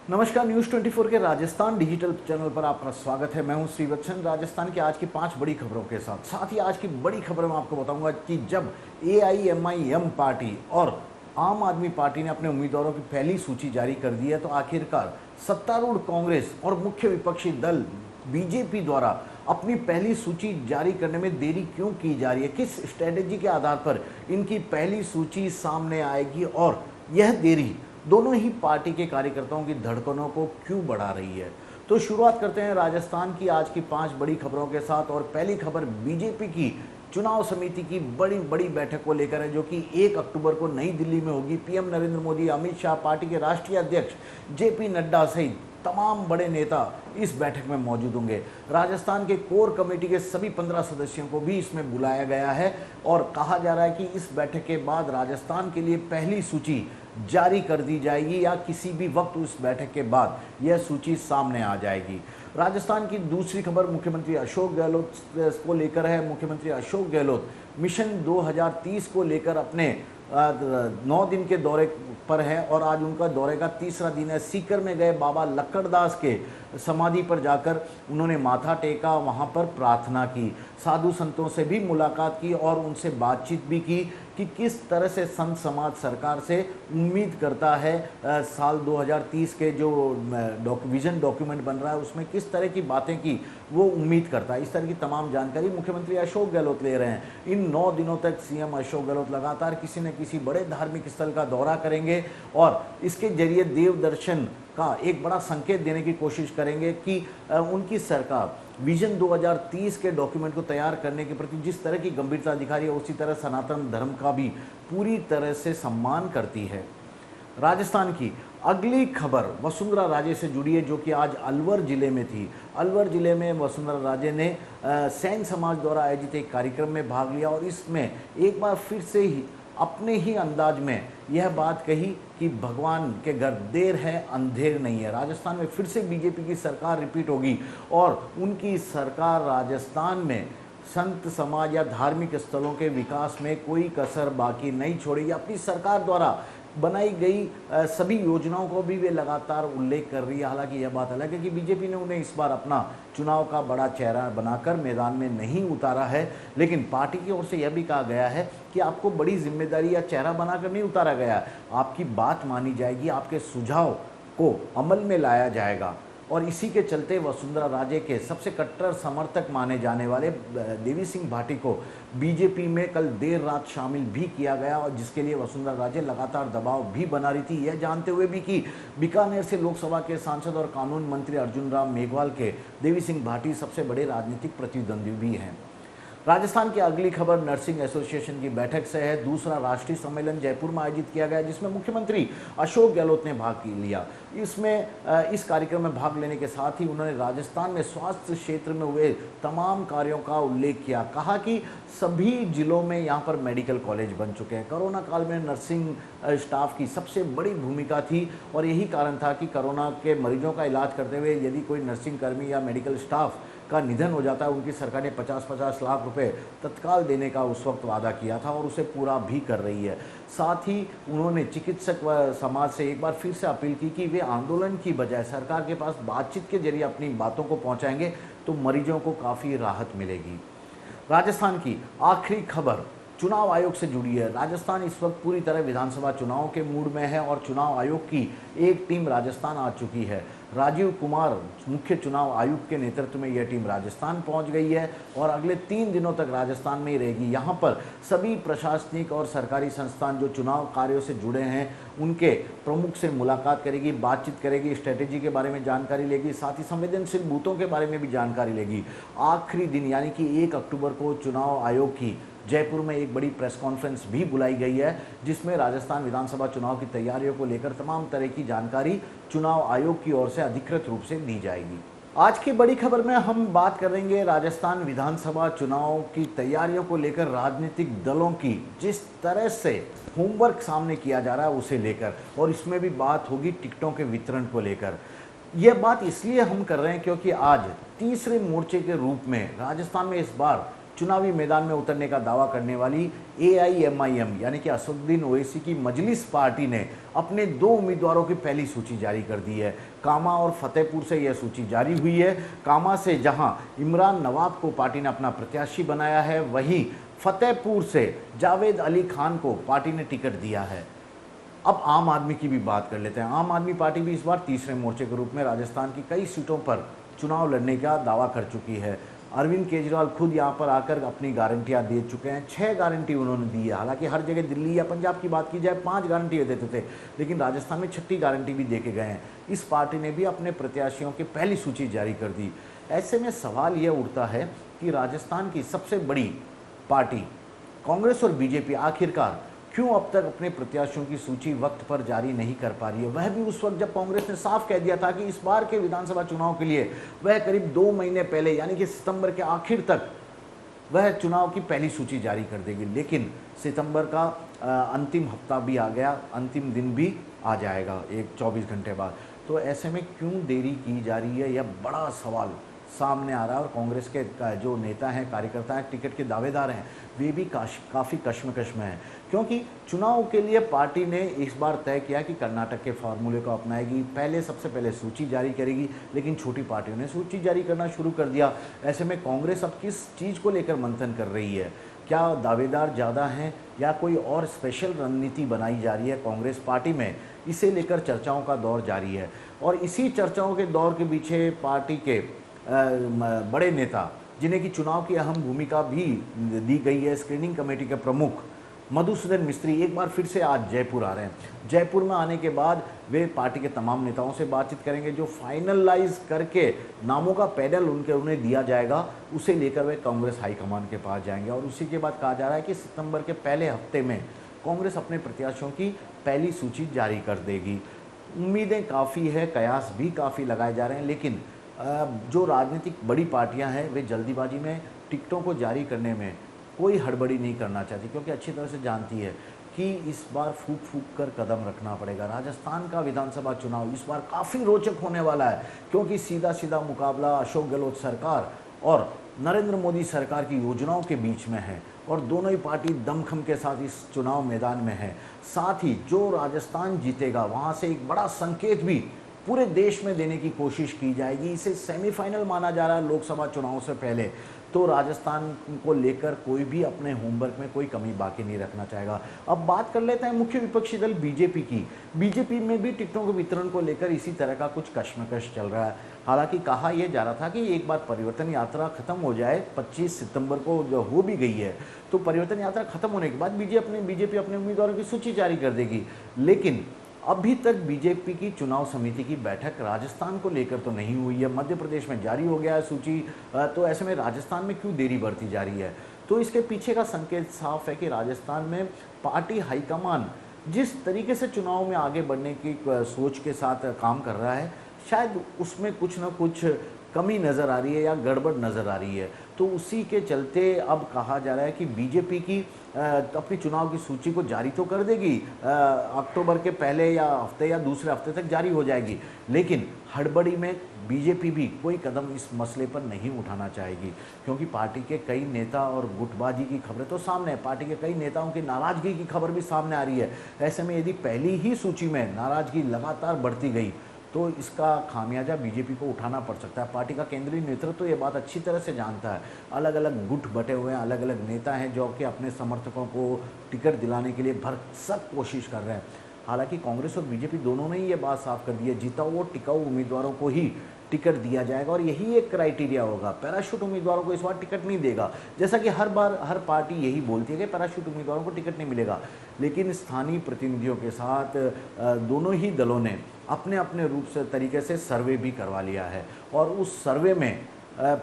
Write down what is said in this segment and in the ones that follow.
नमस्कार, न्यूज़ 24 के Rajasthan digital channel पर आपका स्वागत है। मैं हूं श्रीवत्सन, राजस्थान की आज की 5 बड़ी खबरों के साथ ही आज की बड़ी खबर मैं आपको बताऊंगा कि जब AIMIM पार्टी और आम आदमी पार्टी ने अपने उम्मीदवारों की पहली सूची जारी कर दी है, तो आखिरकार सत्तारूढ़ कांग्रेस और मुख्य विपक्षी दल बीजेपी द्वारा अपनी पहली सूची जारी करने में देरी क्यों की जा रही है, किस स्ट्रेटेजी के आधार पर इनकी पहली सूची सामने आएगी और यह देरी दोनों ही पार्टी के कार्यकर्ताओं की धड़कनों को क्यों बढ़ा रही है। तो शुरुआत करते हैं राजस्थान की आज की 5 बड़ी खबरों के साथ। और पहली खबर बीजेपी की चुनाव समिति की बड़ी बड़ी बैठक को लेकर है, जो कि 1 अक्टूबर को नई दिल्ली में होगी। पीएम नरेंद्र मोदी, अमित शाह, पार्टी के राष्ट्रीय अध्यक्ष JP नड्डा सहित तमाम बड़े नेता इस बैठक में मौजूद होंगे। राजस्थान के कोर कमेटी के सभी 15 सदस्यों को भी इसमें बुलाया गया है और कहा जा रहा है कि इस बैठक के बाद राजस्थान के लिए पहली सूची जारी कर दी जाएगी या किसी भी वक्त उस बैठक के बाद यह सूची सामने आ जाएगी। राजस्थान की दूसरी खबर मुख्यमंत्री अशोक गहलोत को लेकर है। मुख्यमंत्री अशोक गहलोत मिशन 2030 को लेकर अपने 9 दिन के दौरे पर है और आज उनका दौरे का तीसरा दिन है। सीकर में गए बाबा लक्कड़दास के समाधि पर जाकर उन्होंने माथा टेका, वहां पर प्रार्थना की, साधु संतों से भी मुलाकात की और उनसे बातचीत भी की कि किस तरह से संत समाज सरकार से उम्मीद करता है। साल 2030 के जो विजन डॉक्यूमेंट बन रहा है उसमें किस तरह की बातें की वो उम्मीद करता है। इस तरह की तमाम जानकारी मुख्यमंत्री अशोक गहलोत ले रहे हैं। इन 9 दिनों तक सीएम अशोक गहलोत लगातार किसी न किसी बड़े धार्मिक स्थल का दौरा करेंगे और इसके जरिए देव दर्शन का एक बड़ा संकेत देने की कोशिश करेंगे कि उनकी सरकार विजन 2030 के डॉक्यूमेंट को तैयार करने के प्रति जिस तरह की गंभीरता दिखा रही है, उसी तरह सनातन धर्म का भी पूरी तरह से सम्मान करती है। राजस्थान की अगली खबर वसुंधरा राजे से जुड़ी है, जो कि आज अलवर जिले में थी। अलवर जिले में वसुंधरा राजे ने सैन समाज द्वारा आयोजित एक कार्यक्रम में भाग लिया और इसमें एक बार फिर से ही अपने ही अंदाज में यह बात कही कि भगवान के घर देर है अंधेर नहीं है। राजस्थान में फिर से बीजेपी की सरकार रिपीट होगी और उनकी सरकार राजस्थान में संत समाज या धार्मिक स्थलों के विकास में कोई कसर बाकी नहीं छोड़ेगी। अपनी सरकार द्वारा बनाई गई सभी योजनाओं को भी वे लगातार उल्लेख कर रही है। हालांकि यह बात अलग है कि बीजेपी ने उन्हें इस बार अपना चुनाव का बड़ा चेहरा बनाकर मैदान में नहीं उतारा है, लेकिन पार्टी की ओर से यह भी कहा गया है कि आपको बड़ी जिम्मेदारी या चेहरा बनाकर नहीं उतारा गया, आपकी बात मानी जाएगी, आपके सुझाव को अमल में लाया जाएगा। और इसी के चलते वसुंधरा राजे के सबसे कट्टर समर्थक माने जाने वाले देवी सिंह भाटी को बीजेपी में कल देर रात शामिल भी किया गया और जिसके लिए वसुंधरा राजे लगातार दबाव भी बना रही थी, यह जानते हुए भी कि बीकानेर से लोकसभा के सांसद और कानून मंत्री अर्जुन राम मेघवाल के देवी सिंह भाटी सबसे बड़े राजनीतिक प्रतिद्वंदी भी हैं। राजस्थान की अगली खबर नर्सिंग एसोसिएशन की बैठक से है। दूसरा राष्ट्रीय सम्मेलन जयपुर में आयोजित किया गया, जिसमें मुख्यमंत्री अशोक गहलोत ने भाग लिया। इसमें इस कार्यक्रम में भाग लेने के साथ ही उन्होंने राजस्थान में स्वास्थ्य क्षेत्र में हुए तमाम कार्यों का उल्लेख किया। कहा कि सभी जिलों में यहाँ पर मेडिकल कॉलेज बन चुके हैं। कोरोना काल में नर्सिंग स्टाफ की सबसे बड़ी भूमिका थी और यही कारण था कि कोरोना के मरीजों का इलाज करते हुए यदि कोई नर्सिंग कर्मी या मेडिकल स्टाफ का निधन हो जाता है, उनकी सरकार ने 50-50 लाख रुपए तत्काल देने का उस वक्त वादा किया था और उसे पूरा भी कर रही है। साथ ही उन्होंने चिकित्सक समाज से एक बार फिर से अपील की कि वे आंदोलन की बजाय सरकार के पास बातचीत के जरिए अपनी बातों को पहुंचाएंगे तो मरीजों को काफ़ी राहत मिलेगी। राजस्थान की आखिरी खबर चुनाव आयोग से जुड़ी है। राजस्थान इस वक्त पूरी तरह विधानसभा चुनाव के मूड में है और चुनाव आयोग की एक टीम राजस्थान आ चुकी है। राजीव कुमार मुख्य चुनाव आयुक्त के नेतृत्व में यह टीम राजस्थान पहुंच गई है और अगले 3 दिनों तक राजस्थान में ही रहेगी। यहां पर सभी प्रशासनिक और सरकारी संस्थान जो चुनाव कार्यों से जुड़े हैं उनके प्रमुख से मुलाकात करेगी, बातचीत करेगी, स्ट्रेटेजी के बारे में जानकारी लेगी, साथ ही संवेदनशील बूथों के बारे में भी जानकारी लेगी। आखिरी दिन यानी कि 1 अक्टूबर को चुनाव आयोग की जयपुर में एक बड़ी प्रेस कॉन्फ्रेंस भी बुलाई गई है, जिसमें राजस्थान विधानसभा चुनाव की तैयारियों को लेकर तमाम तरह की जानकारी चुनाव आयोग की ओर से अधिकृत रूप से दी जाएगी। आज की बड़ी खबर में हम बात करेंगे राजस्थान विधानसभा चुनाव की तैयारियों को लेकर राजनीतिक दलों की जिस तरह से होमवर्क सामने किया जा रहा है उसे लेकर, और इसमें भी बात होगी टिकटों के वितरण को लेकर। यह बात इसलिए हम कर रहे हैं क्योंकि आज तीसरे मोर्चे के रूप में राजस्थान में इस बार चुनावी मैदान में उतरने का दावा करने वाली AIMIM यानी कि असदुद्दीन ओवैसी की मजलिस पार्टी ने अपने 2 उम्मीदवारों की पहली सूची जारी कर दी है। कामा और फतेहपुर से यह सूची जारी हुई है। कामा से जहां इमरान नवाब को पार्टी ने अपना प्रत्याशी बनाया है, वहीं फतेहपुर से जावेद अली खान को पार्टी ने टिकट दिया है। अब आम आदमी की भी बात कर लेते हैं। आम आदमी पार्टी भी इस बार तीसरे मोर्चे के रूप में राजस्थान की कई सीटों पर चुनाव लड़ने का दावा कर चुकी है। अरविंद केजरीवाल खुद यहाँ पर आकर अपनी गारंटियाँ दे चुके हैं। 6 गारंटी उन्होंने दी है। हालांकि हर जगह दिल्ली या पंजाब की बात की जाए 5 गारंटी देते थे, लेकिन राजस्थान में 6ठी गारंटी भी दे के गए हैं। इस पार्टी ने भी अपने प्रत्याशियों की पहली सूची जारी कर दी। ऐसे में सवाल यह उठता है कि राजस्थान की सबसे बड़ी पार्टी कांग्रेस और बीजेपी आखिरकार क्यों अब तक अपने प्रत्याशियों की सूची वक्त पर जारी नहीं कर पा रही है। वह भी उस वक्त जब कांग्रेस ने साफ कह दिया था कि इस बार के विधानसभा चुनाव के लिए वह करीब 2 महीने पहले यानी कि सितंबर के आखिर तक वह चुनाव की पहली सूची जारी कर देगी। लेकिन सितंबर का अंतिम हफ्ता भी आ गया, अंतिम दिन भी आ जाएगा एक 24 घंटे बाद। तो ऐसे में क्यों देरी की जा रही है, यह बड़ा सवाल सामने आ रहा है। और कांग्रेस के जो नेता हैं, कार्यकर्ता हैं, टिकट के दावेदार हैं, वे भी काफ़ी कश्मकश में हैं, क्योंकि चुनाव के लिए पार्टी ने इस बार तय किया कि कर्नाटक के फार्मूले को अपनाएगी। सबसे पहले सूची जारी करेगी, लेकिन छोटी पार्टियों ने सूची जारी करना शुरू कर दिया। ऐसे में कांग्रेस अब किस चीज़ को लेकर मंथन कर रही है? क्या दावेदार ज़्यादा हैं या कोई और स्पेशल रणनीति बनाई जा रही है कांग्रेस पार्टी में? इसे लेकर चर्चाओं का दौर जारी है। और इसी चर्चाओं के दौर के पीछे पार्टी के बड़े नेता, जिन्हें की चुनाव की अहम भूमिका भी दी गई है, स्क्रीनिंग कमेटी के प्रमुख मधुसूदन मिस्त्री एक बार फिर से आज जयपुर आ रहे हैं। जयपुर में आने के बाद वे पार्टी के तमाम नेताओं से बातचीत करेंगे। जो फाइनलाइज करके नामों का पैनल उन्हें दिया जाएगा, उसे लेकर वे कांग्रेस हाईकमान के पास जाएंगे। और उसी के बाद कहा जा रहा है कि सितंबर के पहले हफ्ते में कांग्रेस अपने प्रत्याशियों की पहली सूची जारी कर देगी। उम्मीदें काफ़ी है, कयास भी काफ़ी लगाए जा रहे हैं, लेकिन जो राजनीतिक बड़ी पार्टियां हैं वे जल्दीबाजी में टिकटों को जारी करने में कोई हड़बड़ी नहीं करना चाहती, क्योंकि अच्छी तरह से जानती है कि इस बार फूक फूक कर कदम रखना पड़ेगा। राजस्थान का विधानसभा चुनाव इस बार काफ़ी रोचक होने वाला है, क्योंकि सीधा सीधा मुकाबला अशोक गहलोत सरकार और नरेंद्र मोदी सरकार की योजनाओं के बीच में है, और दोनों ही पार्टी दमखम के साथ इस चुनाव मैदान में है। साथ ही जो राजस्थान जीतेगा, वहाँ से एक बड़ा संकेत भी पूरे देश में देने की कोशिश की जाएगी। इसे सेमीफाइनल माना जा रहा है लोकसभा चुनाव से पहले। तो राजस्थान को लेकर कोई भी अपने होमवर्क में कोई कमी बाकी नहीं रखना चाहेगा। अब बात कर लेते हैं मुख्य विपक्षी दल बीजेपी की। बीजेपी में भी टिकटों के वितरण को लेकर इसी तरह का कुछ कश्मकश चल रहा है। हालांकि कहा यह जा रहा था कि एक बार परिवर्तन यात्रा खत्म हो जाए, 25 सितंबर को जो हो भी गई है, तो परिवर्तन यात्रा खत्म होने के बाद बीजेपी अपने उम्मीदवारों की सूची जारी कर देगी। लेकिन अभी तक बीजेपी की चुनाव समिति की बैठक राजस्थान को लेकर तो नहीं हुई है। मध्य प्रदेश में जारी हो गया है सूची, तो ऐसे में राजस्थान में क्यों देरी बढ़ती जा रही है? तो इसके पीछे का संकेत साफ है कि राजस्थान में पार्टी हाईकमान जिस तरीके से चुनाव में आगे बढ़ने की सोच के साथ काम कर रहा है, शायद उसमें कुछ ना कुछ कमी नज़र आ रही है या गड़बड़ नज़र आ रही है। तो उसी के चलते अब कहा जा रहा है कि बीजेपी की अपनी चुनाव की सूची को जारी तो कर देगी, अक्टूबर के पहले या हफ्ते या दूसरे हफ्ते तक जारी हो जाएगी, लेकिन हड़बड़ी में बीजेपी भी कोई कदम इस मसले पर नहीं उठाना चाहेगी, क्योंकि पार्टी के कई नेता और गुटबाजी की खबरें तो सामने है। पार्टी के कई नेताओं की नाराजगी की खबर भी सामने आ रही है। ऐसे में यदि पहली ही सूची में नाराजगी लगातार बढ़ती गई तो इसका खामियाजा बीजेपी को उठाना पड़ सकता है। पार्टी का केंद्रीय नेतृत्व तो ये बात अच्छी तरह से जानता है। अलग अलग गुट बटे हुए हैं, अलग अलग नेता हैं जो कि अपने समर्थकों को टिकट दिलाने के लिए भरसक कोशिश कर रहे हैं। हालांकि कांग्रेस और बीजेपी दोनों ने ये बात साफ कर दी है, जीता हुआ टिकाऊ उम्मीदवारों को ही टिकट दिया जाएगा, और यही एक क्राइटेरिया होगा। पैराशूट उम्मीदवारों को इस बार टिकट नहीं देगा, जैसा कि हर बार हर पार्टी यही बोलती है कि पैराशूट उम्मीदवारों को टिकट नहीं मिलेगा। लेकिन स्थानीय प्रतिनिधियों के साथ दोनों ही दलों ने अपने अपने रूप से तरीके से सर्वे भी करवा लिया है, और उस सर्वे में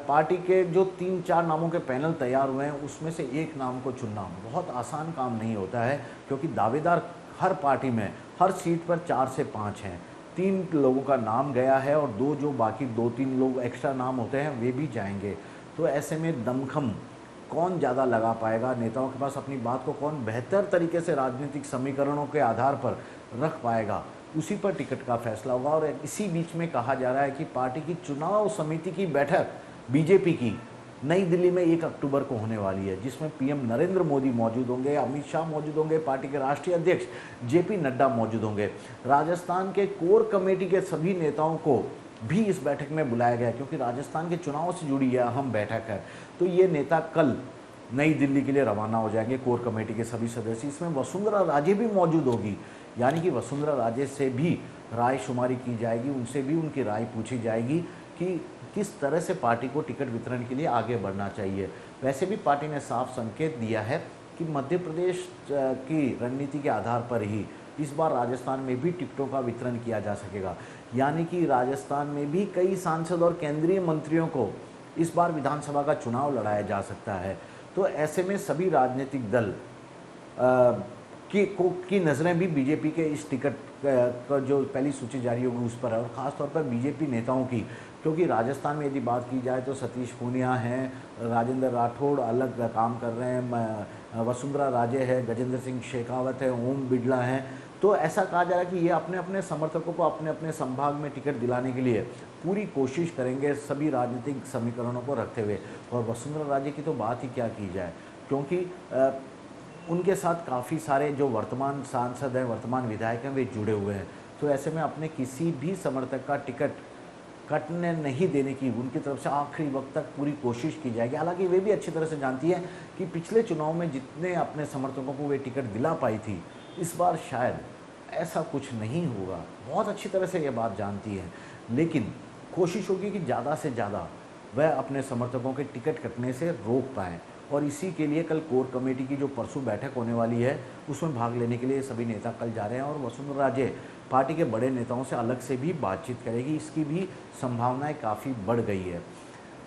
पार्टी के जो 3-4 नामों के पैनल तैयार हुए हैं, उसमें से एक नाम को चुनना बहुत आसान काम नहीं होता है, क्योंकि दावेदार हर पार्टी में हर सीट पर 4 से 5 हैं। 3 लोगों का नाम गया है, और जो बाकी 2-3 लोग एक्स्ट्रा नाम होते हैं वे भी जाएंगे। तो ऐसे में दमखम कौन ज़्यादा लगा पाएगा, नेताओं के पास अपनी बात को कौन बेहतर तरीके से राजनीतिक समीकरणों के आधार पर रख पाएगा, उसी पर टिकट का फैसला होगा। और इसी बीच में कहा जा रहा है कि पार्टी की चुनाव समिति की बैठक बीजेपी की नई दिल्ली में 1 अक्टूबर को होने वाली है, जिसमें पीएम नरेंद्र मोदी मौजूद होंगे, अमित शाह मौजूद होंगे, पार्टी के राष्ट्रीय अध्यक्ष जेपी नड्डा मौजूद होंगे। राजस्थान के कोर कमेटी के सभी नेताओं को भी इस बैठक में बुलाया गया, क्योंकि राजस्थान के चुनाव से जुड़ी यह अहम बैठक है। तो ये नेता कल नई दिल्ली के लिए रवाना हो जाएंगे, कोर कमेटी के सभी सदस्य। इसमें वसुंधरा राजे भी मौजूद होगी, यानी कि वसुंधरा राजे से भी राय शुमारी की जाएगी, उनसे भी उनकी राय पूछी जाएगी कि किस तरह से पार्टी को टिकट वितरण के लिए आगे बढ़ना चाहिए। वैसे भी पार्टी ने साफ संकेत दिया है कि मध्य प्रदेश की रणनीति के आधार पर ही इस बार राजस्थान में भी टिकटों का वितरण किया जा सकेगा, यानी कि राजस्थान में भी कई सांसद और केंद्रीय मंत्रियों को इस बार विधानसभा का चुनाव लड़ाया जा सकता है। तो ऐसे में सभी राजनीतिक दल की नज़रें भी बीजेपी के इस टिकट का जो पहली सूची जारी होगी उस पर है, और ख़ासतौर पर बीजेपी नेताओं की, क्योंकि राजस्थान में यदि बात की जाए तो सतीश पूनिया हैं, राजेंद्र राठौड़ अलग काम कर रहे हैं, वसुंधरा राजे है, गजेंद्र सिंह शेखावत है, ओम बिड़ला हैं। तो ऐसा कहा जा रहा है कि ये अपने अपने समर्थकों को अपने अपने संभाग में टिकट दिलाने के लिए पूरी कोशिश करेंगे, सभी राजनीतिक समीकरणों को रखते हुए। और वसुंधरा राजे की तो बात ही क्या की जाए, क्योंकि उनके साथ काफ़ी सारे जो वर्तमान सांसद हैं, वर्तमान विधायक हैं, वे जुड़े हुए हैं। तो ऐसे में अपने किसी भी समर्थक का टिकट कटने नहीं देने की उनकी तरफ से आखिरी वक्त तक पूरी कोशिश की जाएगी। हालांकि वे भी अच्छी तरह से जानती है कि पिछले चुनाव में जितने अपने समर्थकों को वे टिकट दिला पाई थी, इस बार शायद ऐसा कुछ नहीं होगा। बहुत अच्छी तरह से ये बात जानती है, लेकिन कोशिश होगी कि ज़्यादा से ज़्यादा वह अपने समर्थकों के टिकट कटने से रोक पाएँ। और इसी के लिए कल कोर कमेटी की जो परसों बैठक होने वाली है, उसमें भाग लेने के लिए सभी नेता कल जा रहे हैं। और वसुंधरा राजे पार्टी के बड़े नेताओं से अलग से भी बातचीत करेगी, इसकी भी संभावनाएं काफ़ी बढ़ गई है।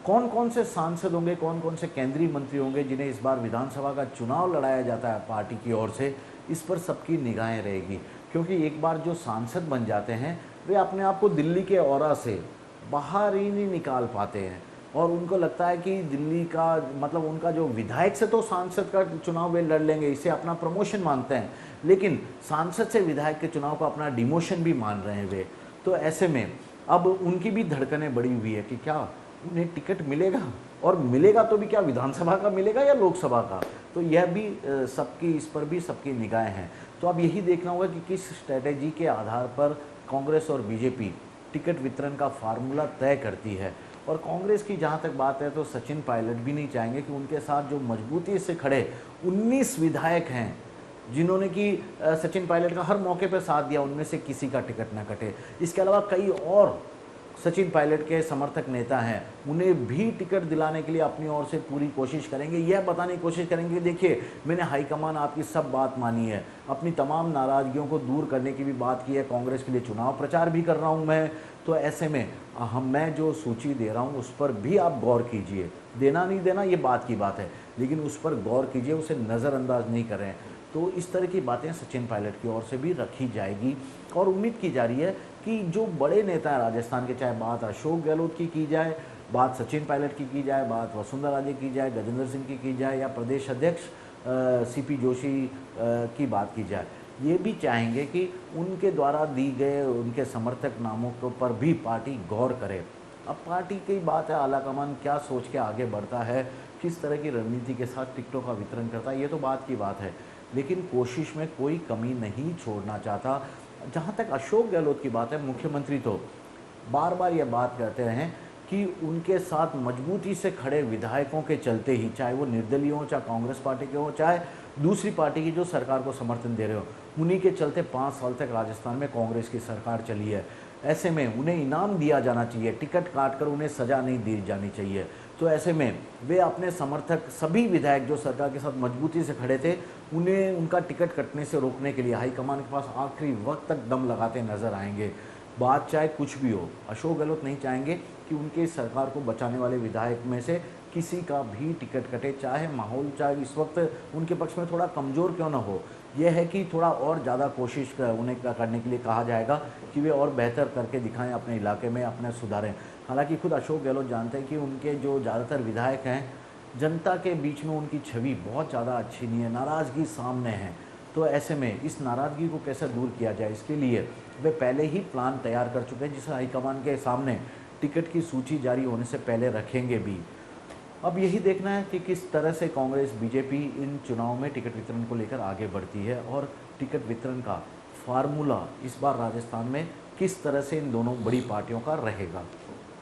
कौन कौन से सांसद होंगे, कौन कौन से केंद्रीय मंत्री होंगे जिन्हें इस बार विधानसभा का चुनाव लड़ाया जाता है पार्टी की ओर से, इस पर सबकी निगाहें रहेगी। क्योंकि एक बार जो सांसद बन जाते हैं, वे अपने आप को दिल्ली के औरा से बाहर ही नहीं निकाल पाते हैं, और उनको लगता है कि दिल्ली का मतलब उनका जो विधायक से तो सांसद का चुनाव वे लड़ लेंगे, इसे अपना प्रमोशन मानते हैं, लेकिन सांसद से विधायक के चुनाव को अपना डिमोशन भी मान रहे हैं वे। तो ऐसे में अब उनकी भी धड़कनें बढ़ी हुई है कि क्या उन्हें टिकट मिलेगा, और मिलेगा तो भी क्या विधानसभा का मिलेगा या लोकसभा का। तो यह भी सबकी, इस पर भी सबकी निगाहें हैं। तो अब यही देखना होगा कि किस स्ट्रेटेजी के आधार पर कांग्रेस और बीजेपी टिकट वितरण का फार्मूला तय करती है। और कांग्रेस की जहाँ तक बात है तो सचिन पायलट भी नहीं चाहेंगे कि उनके साथ जो मजबूती से खड़े 19 विधायक हैं, जिन्होंने कि सचिन पायलट का हर मौके पर साथ दिया, उनमें से किसी का टिकट ना कटे। इसके अलावा कई और सचिन पायलट के समर्थक नेता हैं, उन्हें भी टिकट दिलाने के लिए अपनी ओर से पूरी कोशिश करेंगे। यह बताने की कोशिश करेंगे कि देखिए, मैंने हाईकमान आपकी सब बात मानी है, अपनी तमाम नाराज़गियों को दूर करने की भी बात की है, कांग्रेस के लिए चुनाव प्रचार भी कर रहा हूं मैं। तो ऐसे में मैं जो सूची दे रहा हूं उस पर भी आप गौर कीजिए। देना नहीं देना ये बात की बात है, लेकिन उस पर गौर कीजिए, उसे नज़रअंदाज नहीं करें। तो इस तरह की बातें सचिन पायलट की ओर से भी रखी जाएगी। और उम्मीद की जा रही है कि जो बड़े नेता हैं राजस्थान के, चाहे बात अशोक गहलोत की जाए, बात सचिन पायलट की जाए, बात वसुंधरा राजे की जाए, गजेंद्र सिंह की जाए, या प्रदेश अध्यक्ष सीपी जोशी की बात की जाए, ये भी चाहेंगे कि उनके द्वारा दी गए उनके समर्थक नामों के पर भी पार्टी गौर करे। अब पार्टी की बात है, आलाकमान क्या सोच के आगे बढ़ता है, किस तरह की रणनीति के साथ टिकटों का वितरण करता है, ये तो बात की बात है, लेकिन कोशिश में कोई कमी नहीं छोड़ना चाहता। जहाँ तक अशोक गहलोत की बात है, मुख्यमंत्री तो बार बार ये बात कहते रहे कि उनके साथ मजबूती से खड़े विधायकों के चलते ही, चाहे वो निर्दलीय हो, चाहे कांग्रेस पार्टी के हो, चाहे दूसरी पार्टी की जो सरकार को समर्थन दे रहे हो, उन्हीं के चलते 5 साल तक राजस्थान में कांग्रेस की सरकार चली है। ऐसे में उन्हें इनाम दिया जाना चाहिए, टिकट काट कर उन्हें सज़ा नहीं दी जानी चाहिए। तो ऐसे में वे अपने समर्थक सभी विधायक जो सरकार के साथ मजबूती से खड़े थे, उन्हें उनका टिकट कटने से रोकने के लिए हाईकमान के पास आखिरी वक्त तक दम लगाते नजर आएंगे। बात चाहे कुछ भी हो, अशोक गहलोत नहीं चाहेंगे कि उनके सरकार को बचाने वाले विधायक में से किसी का भी टिकट कटे, चाहे माहौल चाहे इस वक्त उनके पक्ष में थोड़ा कमज़ोर क्यों ना हो। यह है कि थोड़ा और ज़्यादा कोशिश उन्हें करने के लिए कहा जाएगा कि वे और बेहतर करके दिखाएं अपने इलाके में, अपने सुधारें। हालांकि खुद अशोक गहलोत जानते हैं कि उनके जो ज़्यादातर विधायक हैं, जनता के बीच में उनकी छवि बहुत ज़्यादा अच्छी नहीं है, नाराज़गी सामने है। तो ऐसे में इस नाराज़गी को कैसे दूर किया जाए, इसके लिए वे पहले ही प्लान तैयार कर चुके हैं, जिसे हाईकमान के सामने टिकट की सूची जारी होने से पहले रखेंगे भी। अब यही देखना है कि किस तरह से कांग्रेस बीजेपी इन चुनाव में टिकट वितरण को लेकर आगे बढ़ती है और टिकट वितरण का फार्मूला इस बार राजस्थान में किस तरह से इन दोनों बड़ी पार्टियों का रहेगा।